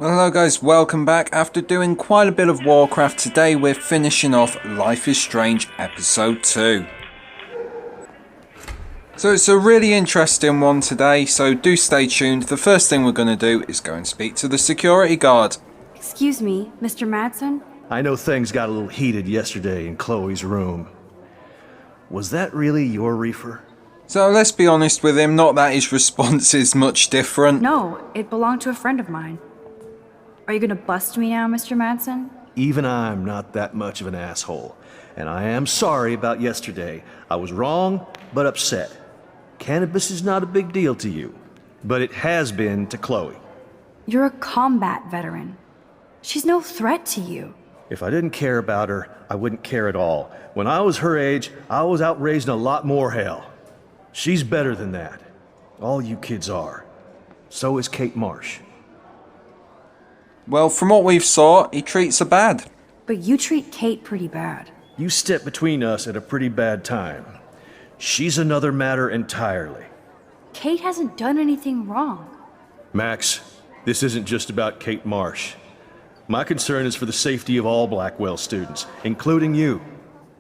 Well, hello guys, welcome back. After doing quite a bit of Warcraft, today we're finishing off Life is Strange Episode 2. So it's a really interesting one today, so do stay tuned. The first thing we're going to do is go and speak to the security guard. Excuse me, Mr. Madsen? I know things got a little heated yesterday in Chloe's room. Was that really your reefer? So let's be honest with him, not that his response is much different. No, it belonged to a friend of mine. Are you gonna bust me now, Mr. Madsen? Even I'm not that much of an asshole. And I am sorry about yesterday. I was wrong, but upset. Cannabis is not a big deal to you, but it has been to Chloe. You're a combat veteran. She's no threat to you. If I didn't care about her, I wouldn't care at all. When I was her age, I was out raising a lot more hell. She's better than that. All you kids are. So is Kate Marsh. Well, from what we've saw, he treats her bad. But you treat Kate pretty bad. You stepped between us at a pretty bad time. She's another matter entirely. Kate hasn't done anything wrong. Max, this isn't just about Kate Marsh. My concern is for the safety of all Blackwell students, including you.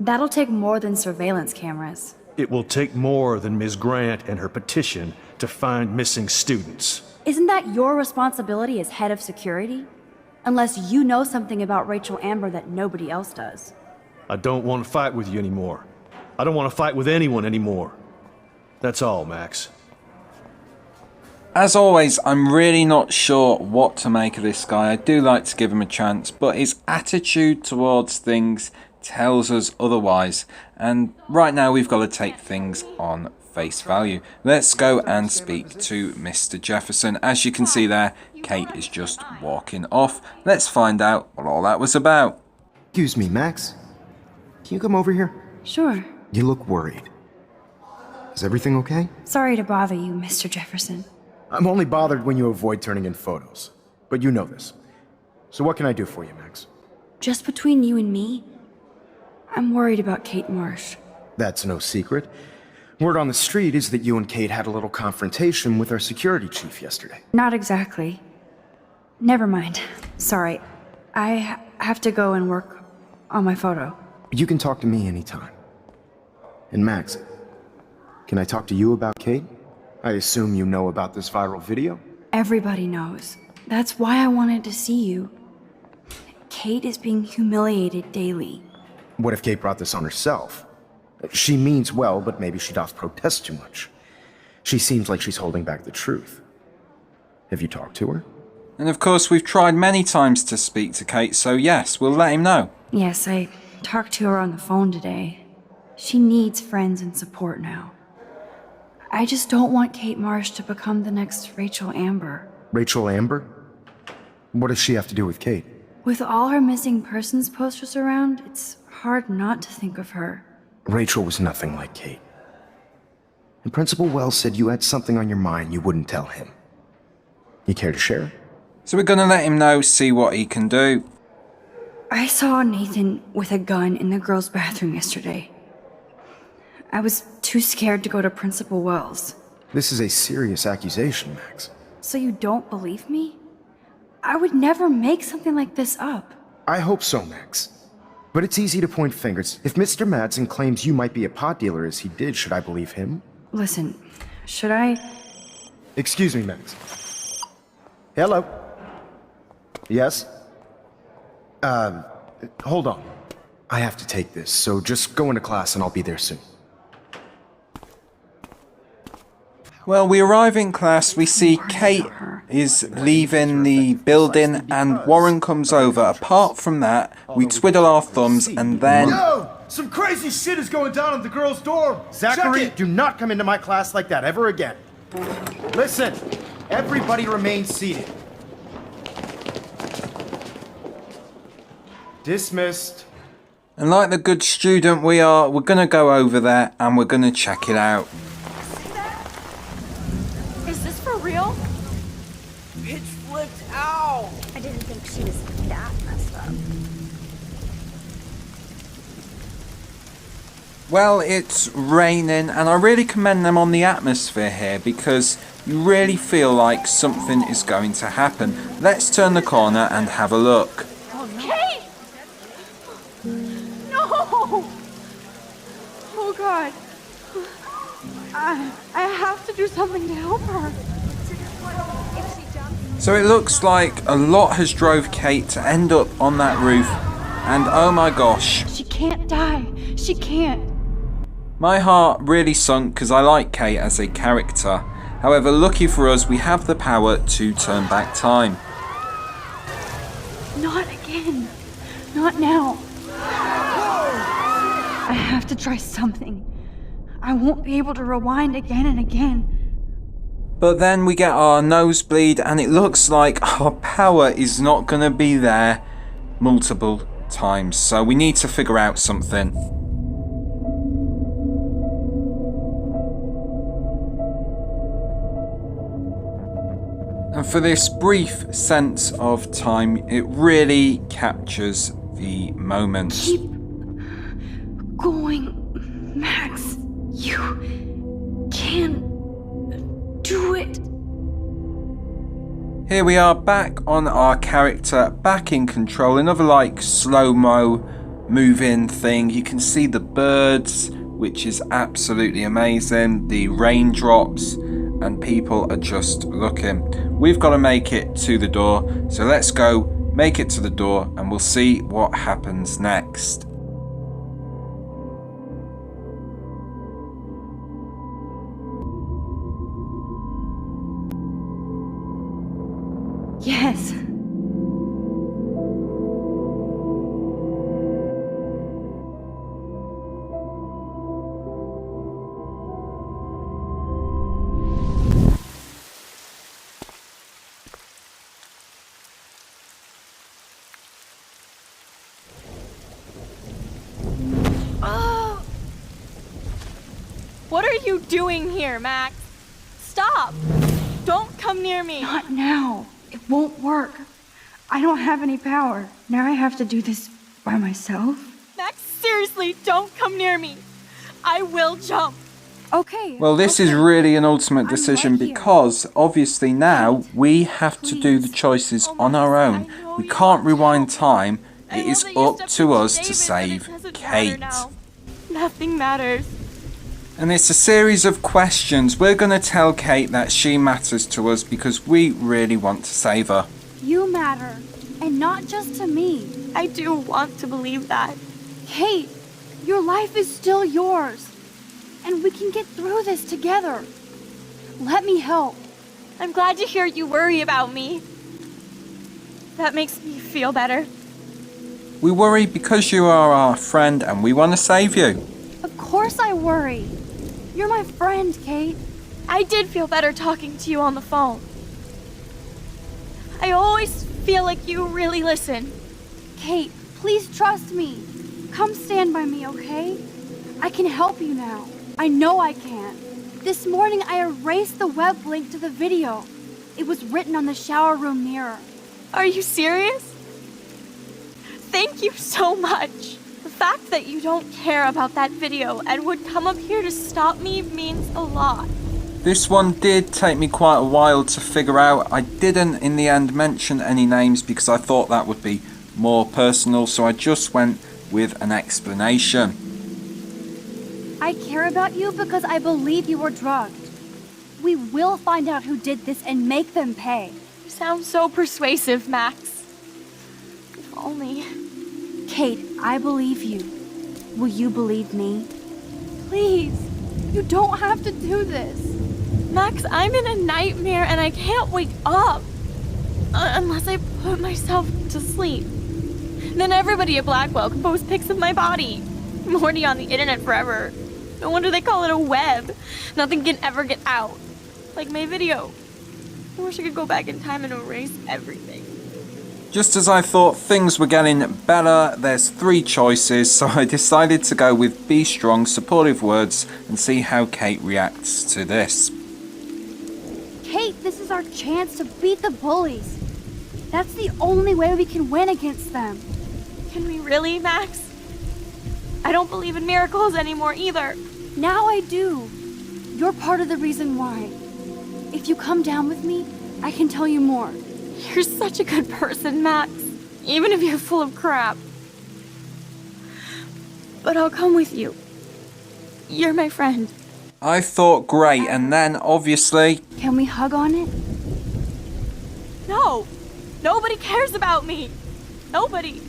That'll take more than surveillance cameras. It will take more than Ms. Grant and her petition to find missing students. Isn't that your responsibility as head of security? Unless you know something about Rachel Amber that nobody else does. I don't want to fight with you anymore. I don't want to fight with anyone anymore. That's all, Max. As always, I'm really not sure what to make of this guy. I do like to give him a chance, but his attitude towards things tells us otherwise. And right now we've got to take things on face value. Let's go and speak to Mr. Jefferson. As you can see there, Kate is just walking off. Let's find out what all that was about. Excuse me, Max. Can you come over here? Sure. You look worried. Is everything okay? Sorry to bother you, Mr. Jefferson. I'm only bothered when you avoid turning in photos. But you know this. So what can I do for you, Max? Just between you and me, I'm worried about Kate Marsh. That's no secret. Word on the street is that you and Kate had a little confrontation with our security chief yesterday. Not exactly. Never mind. Sorry. I have to go and work on my photo. You can talk to me anytime. And Max, can I talk to you about Kate? I assume you know about this viral video? Everybody knows. That's why I wanted to see you. Kate is being humiliated daily. What if Kate brought this on herself? She means well, but maybe she doth protest too much. She seems like she's holding back the truth. Have you talked to her? And of course, we've tried many times to speak to Kate, so yes, we'll let him know. Yes, I talked to her on the phone today. She needs friends and support now. I just don't want Kate Marsh to become the next Rachel Amber. Rachel Amber? What does she have to do with Kate? With all her missing persons posters around, it's hard not to think of her. Rachel was nothing like Kate. And Principal Wells said you had something on your mind you wouldn't tell him. You care to share? So we're going to let him know, see what he can do. I saw Nathan with a gun in the girls' bathroom yesterday. I was too scared to go to Principal Wells. This is a serious accusation, Max. So you don't believe me? I would never make something like this up. I hope so, Max. But it's easy to point fingers. If Mr. Madsen claims you might be a pot dealer as he did, should I believe him? Listen, should I... Excuse me, Max. Hello? Yes? Hold on. I have to take this, so just go into class and I'll be there soon. Well, we arrive in class, we see Kate is leaving the building and Warren comes over. Apart from that, we twiddle our thumbs and then... Yo! Some crazy shit is going down in the girls' dorm! Zachary, do not come into my class like that ever again. Listen, everybody remain seated. Dismissed. And like the good student we are, we're going to go over there and we're going to check it out. Is this for real? Bitch flipped out! I didn't think she was that messed up. Well, it's raining, and I really commend them on the atmosphere here because you really feel like something is going to happen. Let's turn the corner and have a look. Kate! No! Oh God. I have to do something to help her. If she jumps. So it looks like a lot has drove Kate to end up on that roof, and oh my gosh. She can't die. She can't. My heart really sunk because I like Kate as a character. However, lucky for us, we have the power to turn back time. Not again. Not now. I have to try something. I won't be able to rewind again and again. But then we get our nosebleed and it looks like our power is not going to be there multiple times. So we need to figure out something. And for this brief sense of time, it really captures the moment. Keep going, Max. You can do it. Here we are back on our character, back in control. Another like slow-mo moving thing. You can see the birds, which is absolutely amazing. The raindrops, and people are just looking. We've got to make it to the door. So let's go make it to the door and we'll see what happens next. Yes. What are you doing here, Max? Stop! Don't come near me! Not now. It won't work. I don't have any power. Now I have to do this by myself. Max, seriously, don't come near me! I will jump! Okay. Well, this is really an ultimate decision right here. because obviously now we have to do the choices on our own. We can't rewind time. It is up to us to save Kate. Nothing matters. And it's a series of questions. We're going to tell Kate that she matters to us because we really want to save her. You matter. And not just to me. I do want to believe that. Kate, your life is still yours. And we can get through this together. Let me help. I'm glad to hear you worry about me. That makes me feel better. We worry because you are our friend and we want to save you. Of course I worry. You're my friend, Kate. I did feel better talking to you on the phone. I always feel like you really listen. Kate, please trust me. Come stand by me, okay? I can help you now. I know I can. This morning I erased the web link to the video. It was written on the shower room mirror. Are you serious? Thank you so much. The fact that you don't care about that video and would come up here to stop me means a lot. This one did take me quite a while to figure out. I didn't in the end mention any names because I thought that would be more personal, so I just went with an explanation. I care about you because I believe you were drugged. We will find out who did this and make them pay. You sound so persuasive, Max. If only. Kate, I believe you. Will you believe me? Please, you don't have to do this. Max, I'm in a nightmare and I can't wake up. Unless I put myself to sleep. Then everybody at Blackwell can post pics of my body. I'm already on the internet forever. No wonder they call it a web. Nothing can ever get out. Like my video. I wish I could go back in time and erase everything. Just as I thought things were getting better, there's 3 choices, so I decided to go with be strong, supportive words, and see how Kate reacts to this. Kate, this is our chance to beat the bullies. That's the only way we can win against them. Can we really, Max? I don't believe in miracles anymore either. Now I do. You're part of the reason why. If you come down with me, I can tell you more. You're such a good person, Max. Even if you're full of crap. But I'll come with you. You're my friend. I thought great, and then obviously... Can we hug on it? No! Nobody cares about me! Nobody!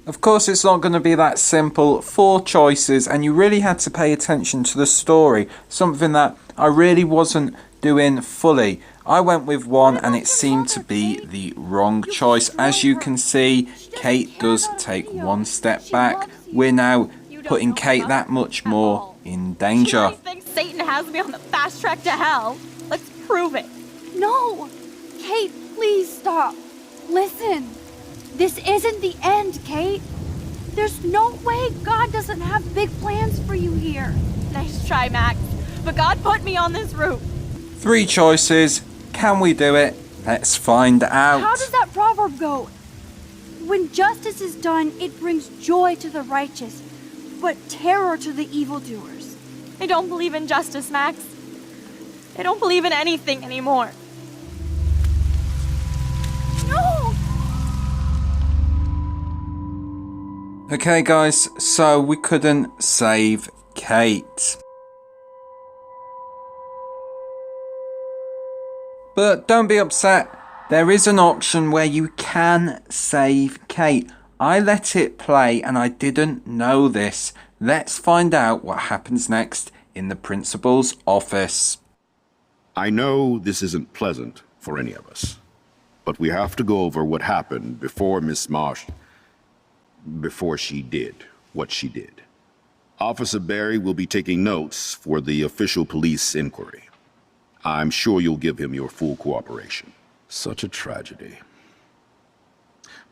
Of course, it's not going to be that simple. 4 choices, and you really had to pay attention to the story. Something that I really wasn't doing fully. I went with one, and it seemed to be the wrong choice. As you can see, Kate does take one step back. We're now putting Kate that much more in danger. You really think Satan has me on the fast track to hell? Let's prove it. No! Kate, please stop. Listen. This isn't the end, Kate. There's no way God doesn't have big plans for you here. Nice try, Max. But God put me on this route. 3 choices. Can we do it? Let's find out. How does that proverb go? When justice is done, it brings joy to the righteous, but terror to the evildoers. I don't believe in justice, Max. I don't believe in anything anymore. No! Okay, guys, so we couldn't save Kate. But don't be upset. There is an option where you can save Kate. I let it play and I didn't know this. Let's find out what happens next in the principal's office. I know this isn't pleasant for any of us, but we have to go over what happened before Miss Marsh, before she did what she did. Officer Barry will be taking notes for the official police inquiry. I'm sure you'll give him your full cooperation. Such a tragedy.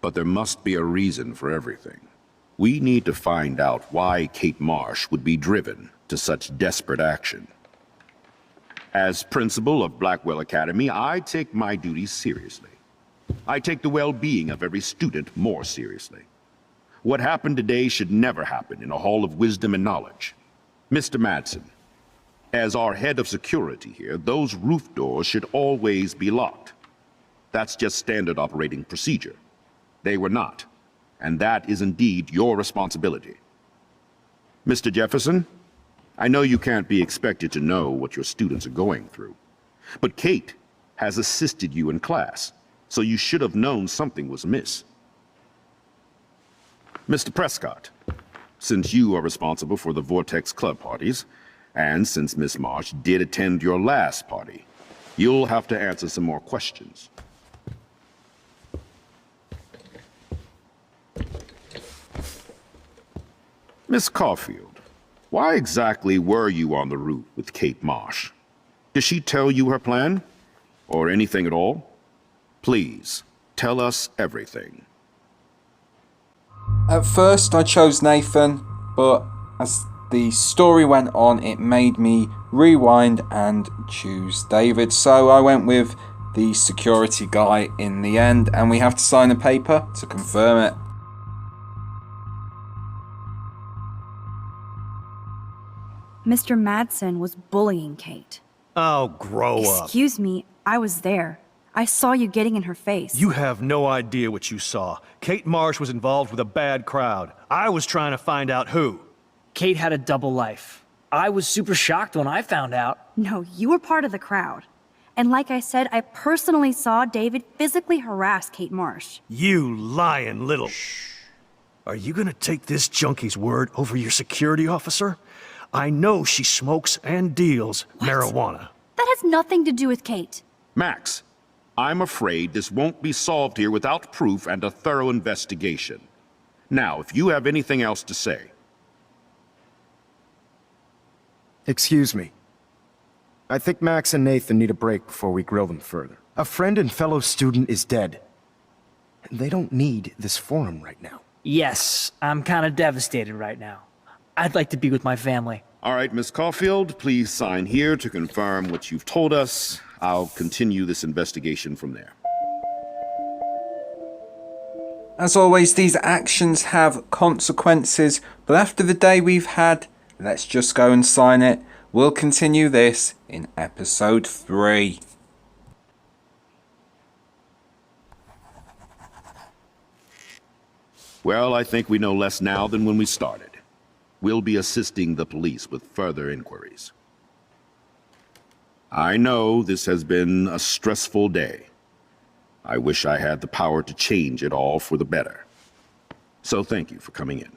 But there must be a reason for everything. We need to find out why Kate Marsh would be driven to such desperate action. As principal of Blackwell Academy, I take my duties seriously. I take the well-being of every student more seriously. What happened today should never happen in a hall of wisdom and knowledge. Mr. Madsen, as our head of security here, those roof doors should always be locked. That's just standard operating procedure. They were not, and that is indeed your responsibility. Mr. Jefferson, I know you can't be expected to know what your students are going through, but Kate has assisted you in class, so you should have known something was amiss. Mr. Prescott, since you are responsible for the Vortex Club parties, and since Miss Marsh did attend your last party, you'll have to answer some more questions. Miss Caulfield, why exactly were you on the route with Kate Marsh? Did she tell you her plan? Or anything at all? Please, tell us everything. At first I chose Nathan, but as the story went on it made me rewind and choose David. So I went with the security guy in the end, and we have to sign a paper to confirm it. Mr. Madsen was bullying Kate. Oh, grow up. Excuse me, I was there. I saw you getting in her face. You have no idea what you saw. Kate Marsh was involved with a bad crowd. I was trying to find out who. Kate had a double life. I was super shocked when I found out. No, you were part of the crowd. And like I said, I personally saw David physically harass Kate Marsh. You lying little... Shh. Are you gonna take this junkie's word over your security officer? I know she smokes and deals marijuana. That has nothing to do with Kate. Max, I'm afraid this won't be solved here without proof and a thorough investigation. Now, if you have anything else to say. Excuse me. I think Max and Nathan need a break before we grill them further. A friend and fellow student is dead. And they don't need this forum right now. Yes, I'm kind of devastated right now. I'd like to be with my family. All right, Miss Caulfield, please sign here to confirm what you've told us. I'll continue this investigation from there. As always, these actions have consequences, but after the day we've had, let's just go and sign it. We'll continue this in episode 3. Well, I think we know less now than when we started. We'll be assisting the police with further inquiries. I know this has been a stressful day. I wish I had the power to change it all for the better. So thank you for coming in.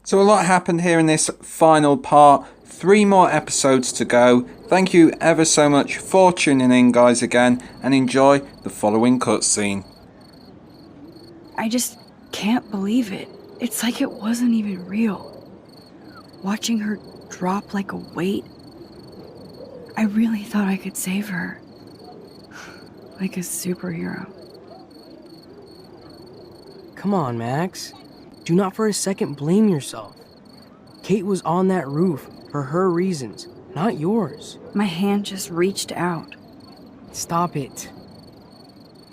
So a lot happened here in this final part. 3 more episodes to go. Thank you ever so much for tuning in, guys, again, and enjoy the following cutscene. I just can't believe it. It's like it wasn't even real. Watching her drop like a weight, I really thought I could save her. Like a superhero. Come on, Max. Do not for a second blame yourself. Kate was on that roof for her reasons, not yours. My hand just reached out. Stop it.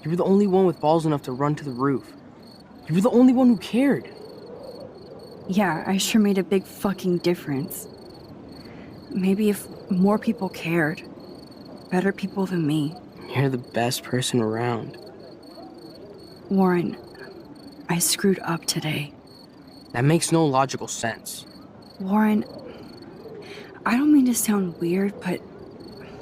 You were the only one with balls enough to run to the roof. You were the only one who cared. Yeah, I sure made a big fucking difference. Maybe if more people cared, better people than me. You're the best person around. Warren, I screwed up today. That makes no logical sense. Warren, I don't mean to sound weird, but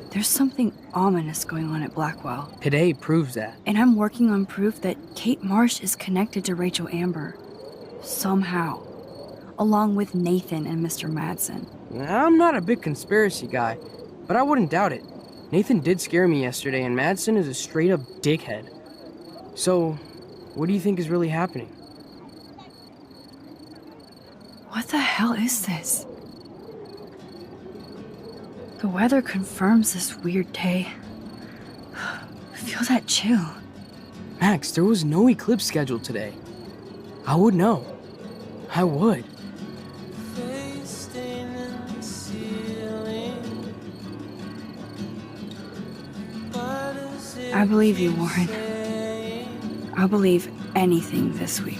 there's something ominous going on at Blackwell. Today proves that. And I'm working on proof that Kate Marsh is connected to Rachel Amber. Somehow. Along with Nathan and Mr. Madsen. I'm not a big conspiracy guy, but I wouldn't doubt it. Nathan did scare me yesterday, and Madsen is a straight-up dickhead. So, what do you think is really happening? What the hell is this? The weather confirms this weird day. Feel that chill. Max, there was no eclipse scheduled today. I would know. I would. I believe you, Warren. I'll believe anything this week.